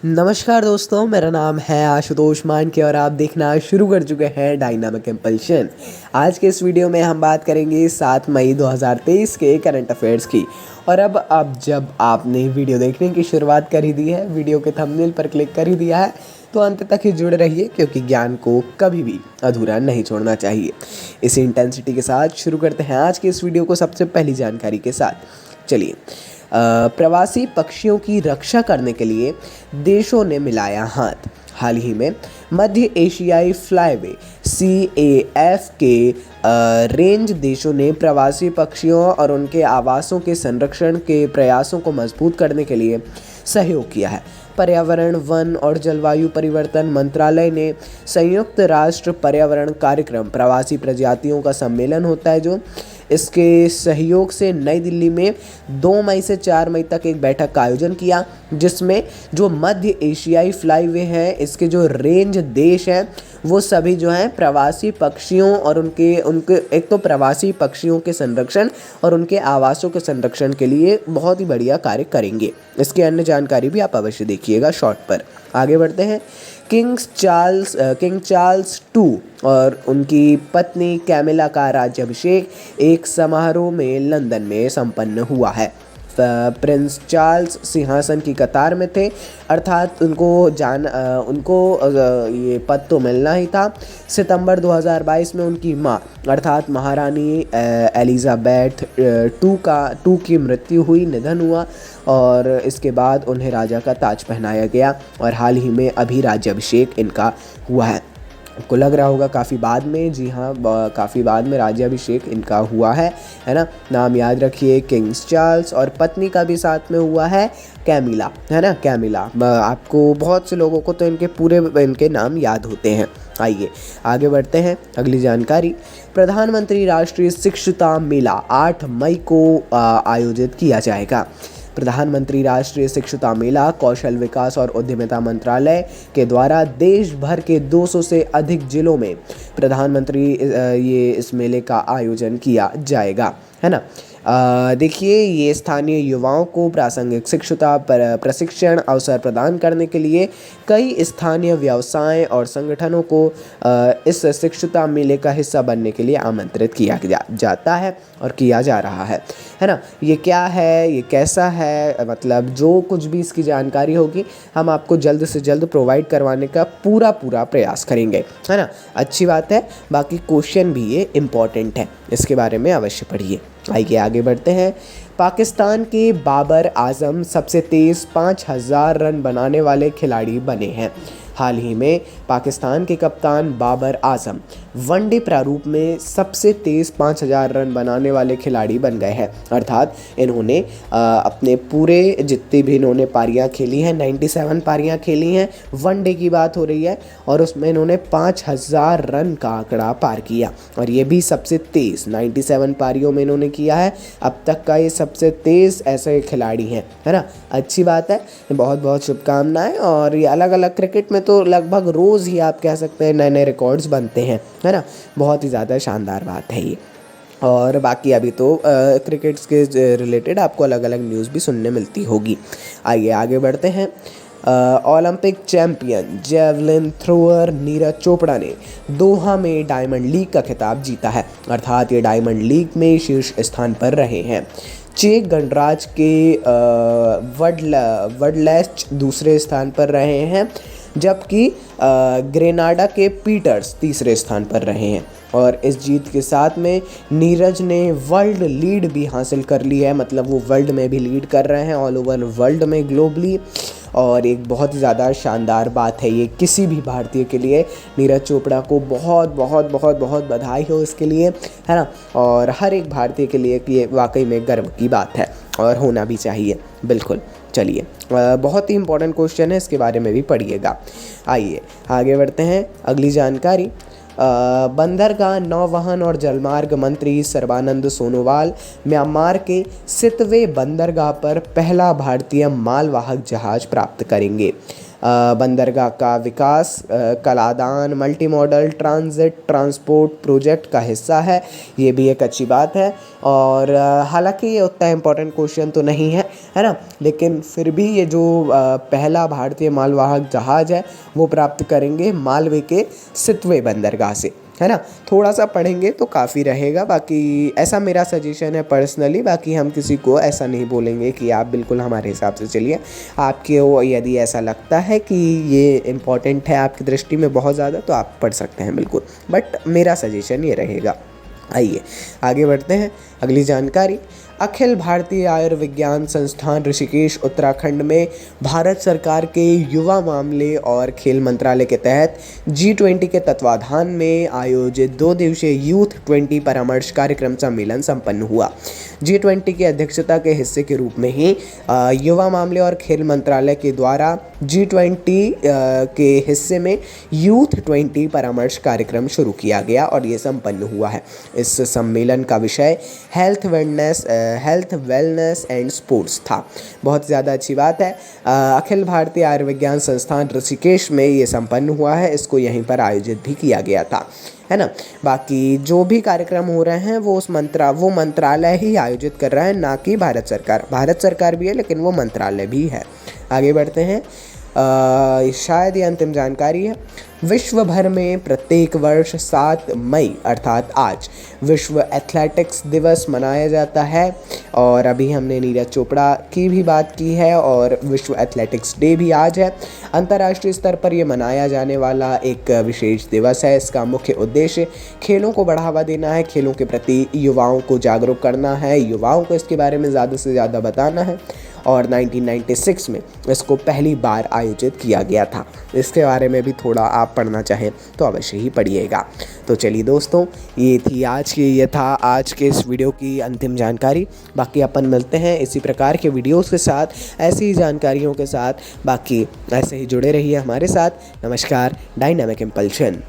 नमस्कार दोस्तों, मेरा नाम है आशुतोष मानके और आप देखना शुरू कर चुके हैं डायनामिक इम्पल्शन। आज के इस वीडियो में हम बात करेंगे 7 मई 2023 के करंट अफेयर्स की। और अब जब आपने वीडियो देखने की शुरुआत कर ही दी है, वीडियो के थंबनेल पर क्लिक कर ही दिया है, तो अंत तक ही जुड़े रहिए क्योंकि ज्ञान को कभी भी अधूरा नहीं छोड़ना चाहिए। इसी इंटेंसिटी के साथ शुरू करते हैं आज के इस वीडियो को सबसे पहली जानकारी के साथ। चलिए, प्रवासी पक्षियों की रक्षा करने के लिए देशों ने मिलाया हाथ। हाल ही में मध्य एशियाई फ्लाईवे CAF के रेंज देशों ने प्रवासी पक्षियों और उनके आवासों के संरक्षण के प्रयासों को मजबूत करने के लिए सहयोग किया है। पर्यावरण, वन और जलवायु परिवर्तन मंत्रालय ने संयुक्त राष्ट्र पर्यावरण कार्यक्रम प्रवासी प्रजातियों का सम्मेलन होता है जो इसके सहयोग से नई दिल्ली में 2 मई से 4 मई तक एक बैठक का आयोजन किया, जिसमें जो मध्य एशियाई फ्लाईवे हैं, इसके जो रेंज देश हैं, वो सभी जो हैं प्रवासी पक्षियों और उनके एक तो प्रवासी पक्षियों के संरक्षण और उनके आवासों के संरक्षण के लिए बहुत ही बढ़िया कार्य करेंगे। इसकी अन्य जानकारी भी आप अवश्य देखिएगा शॉर्ट पर। आगे बढ़ते हैं। किंग चार्ल्स II और उनकी पत्नी कैमिला का राज्याभिषेक एक समारोह में लंदन में संपन्न हुआ है। प्रिंस चार्ल्स सिंहासन की कतार में थे, अर्थात उनको ये पद तो मिलना ही था। सितंबर 2022 में उनकी मां अर्थात महारानी एलिजाबेथ II की मृत्यु हुई, निधन हुआ और इसके बाद उन्हें राजा का ताज पहनाया गया और हाल ही में अभी राज्याभिषेक इनका हुआ है। आपको लग रहा होगा काफ़ी बाद में, जी हाँ, काफ़ी बाद में राज्याभिषेक इनका हुआ है ना। नाम याद रखिए, किंग्स चार्ल्स, और पत्नी का भी साथ में हुआ है कैमिला, है ना, कैमिला। आपको बहुत से लोगों को तो इनके नाम याद होते हैं। आइए आगे बढ़ते हैं। अगली जानकारी, प्रधानमंत्री राष्ट्रीय शिक्षुता मेला 8 मई को आयोजित किया जाएगा। प्रधानमंत्री राष्ट्रीय शिक्षुता मेला कौशल विकास और उद्यमिता मंत्रालय के द्वारा देश भर के 200 से अधिक जिलों में प्रधानमंत्री इस मेले का आयोजन किया जाएगा, है ना। देखिए, ये स्थानीय युवाओं को प्रासंगिक शिक्षुता प्रशिक्षण अवसर प्रदान करने के लिए कई स्थानीय व्यवसाय और संगठनों को इस शिक्षुता मेले का हिस्सा बनने के लिए आमंत्रित किया जाता है और किया जा रहा है ना। ये क्या है, ये कैसा है, मतलब जो कुछ भी इसकी जानकारी होगी हम आपको जल्द से जल्द प्रोवाइड करवाने का पूरा प्रयास करेंगे, है ना। अच्छी बात है। बाकी क्वेश्चन भी ये इम्पॉर्टेंट है, इसके बारे में अवश्य पढ़िए। आइए आगे बढ़ते हैं। पाकिस्तान के बाबर आजम सबसे तेज़ 5000 रन बनाने वाले खिलाड़ी बने हैं। हाल ही में पाकिस्तान के कप्तान बाबर आजम वनडे प्रारूप में सबसे तेज़ 5000 रन बनाने वाले खिलाड़ी बन गए हैं। अर्थात इन्होंने अपने पूरे जितनी भी इन्होंने पारियां खेली हैं, 97 पारियां खेली हैं, वनडे की बात हो रही है, और उसमें इन्होंने 5000 रन का आंकड़ा पार किया और ये भी सबसे तेज़ 97 पारियों में इन्होंने किया है। अब तक का ये सबसे तेज़ ऐसे खिलाड़ी हैं, है ना। अच्छी बात है, बहुत बहुत शुभकामनाएं। और ये अलग अलग क्रिकेट में तो लगभग रोज़ ही आप कह सकते हैं नए नए रिकॉर्ड्स बनते हैं, है ना। बहुत ही ज़्यादा शानदार बात है ये। और बाकी अभी तो क्रिकेट्स के रिलेटेड आपको अलग अलग न्यूज़ भी सुनने मिलती होगी। आइए आगे बढ़ते हैं। Olympic champion javelin thrower Neeraj Chopra ने दोहा में डायमंड लीग का खिताब जीता है। अर्थात ये डायमंड लीग में शीर्ष स्थान पर रहे हैं। चेक गणराज्य के वडलैच दूसरे स्थान पर रहे हैं, जबकि ग्रेनाडा के पीटर्स तीसरे स्थान पर रहे हैं। और इस जीत के साथ में नीरज ने वर्ल्ड लीड भी हासिल कर ली है, मतलब वो वर्ल्ड में भी लीड कर रहे हैं, ऑल ओवर वर्ल्ड में, ग्लोबली। और एक बहुत ही ज़्यादा शानदार बात है ये किसी भी भारतीय के लिए। नीरज चोपड़ा को बहुत बहुत बहुत बहुत बधाई हो इसके लिए, है ना। और हर एक भारतीय के लिए ये वाकई में गर्व की बात है और होना भी चाहिए, बिल्कुल। चलिए, बहुत ही इंपॉर्टेंट क्वेश्चन है, इसके बारे में भी पढ़िएगा। आइए आगे बढ़ते हैं। अगली जानकारी, बंदरगाह, नौवहन और जलमार्ग मंत्री सर्बानंद सोनोवाल म्यांमार के सितवे बंदरगाह पर पहला भारतीय मालवाहक जहाज प्राप्त करेंगे। बंदरगाह का विकास Kaladan multi modal transit transport project का हिस्सा है। ये भी एक अच्छी बात है। और हालांकि ये उतना इम्पोर्टेंट क्वेश्चन तो नहीं है ना, लेकिन फिर भी ये जो पहला भारतीय मालवाहक जहाज़ है वो प्राप्त करेंगे मालवे के सितवे बंदरगाह से, है ना। थोड़ा सा पढ़ेंगे तो काफ़ी रहेगा। बाकी ऐसा मेरा सजेशन है पर्सनली, बाकी हम किसी को ऐसा नहीं बोलेंगे कि आप बिल्कुल हमारे हिसाब से चलिए। आपको यदि ऐसा लगता है कि ये इम्पॉर्टेंट है आपकी दृष्टि में बहुत ज़्यादा तो आप पढ़ सकते हैं बिल्कुल, बट मेरा सजेशन ये रहेगा। आइए आगे बढ़ते हैं। अगली जानकारी, अखिल भारतीय आयुर्विज्ञान संस्थान ऋषिकेश उत्तराखंड में भारत सरकार के युवा मामले और खेल मंत्रालय के तहत G20 के तत्वाधान में आयोजित 2 दिवसीय यूथ 20 परामर्श कार्यक्रम सम्मेलन संपन्न हुआ। G20 की अध्यक्षता के हिस्से के रूप में ही युवा मामले और खेल मंत्रालय के द्वारा G20 के हिस्से में यूथ 20 परामर्श कार्यक्रम शुरू किया गया और ये संपन्न हुआ है। इस सम्मेलन का विषय हेल्थ वेलनेस एंड स्पोर्ट्स था। बहुत ज़्यादा अच्छी बात है। अखिल भारतीय आयुर्विज्ञान संस्थान ऋषिकेश में ये संपन्न हुआ है, इसको यहीं पर आयोजित भी किया गया था, है ना। बाकी जो भी कार्यक्रम हो रहे हैं वो वो मंत्रालय ही आयोजित कर रहा है, ना कि भारत सरकार। भारत सरकार भी है लेकिन वो मंत्रालय भी है। आगे बढ़ते हैं। शायद ये अंतिम जानकारी है। विश्व भर में प्रत्येक वर्ष 7 मई अर्थात आज विश्व एथलेटिक्स दिवस मनाया जाता है। और अभी हमने नीरज चोपड़ा की भी बात की है और विश्व एथलेटिक्स डे भी आज है। अंतर्राष्ट्रीय स्तर पर ये मनाया जाने वाला एक विशेष दिवस है। इसका मुख्य उद्देश्य खेलों को बढ़ावा देना है, खेलों के प्रति युवाओं को जागरूक करना है, युवाओं को इसके बारे में ज़्यादा से ज़्यादा बताना है। और 1996 में इसको पहली बार आयोजित किया गया था। इसके बारे में भी थोड़ा आप पढ़ना चाहें तो अवश्य ही पढ़िएगा। तो चलिए दोस्तों, ये था आज के इस वीडियो की अंतिम जानकारी। बाकी अपन मिलते हैं इसी प्रकार के वीडियोस के साथ, ऐसी ही जानकारियों के साथ। बाकी ऐसे ही जुड़े रहिए हमारे साथ। नमस्कार, डायनामिक इम्पल्शन।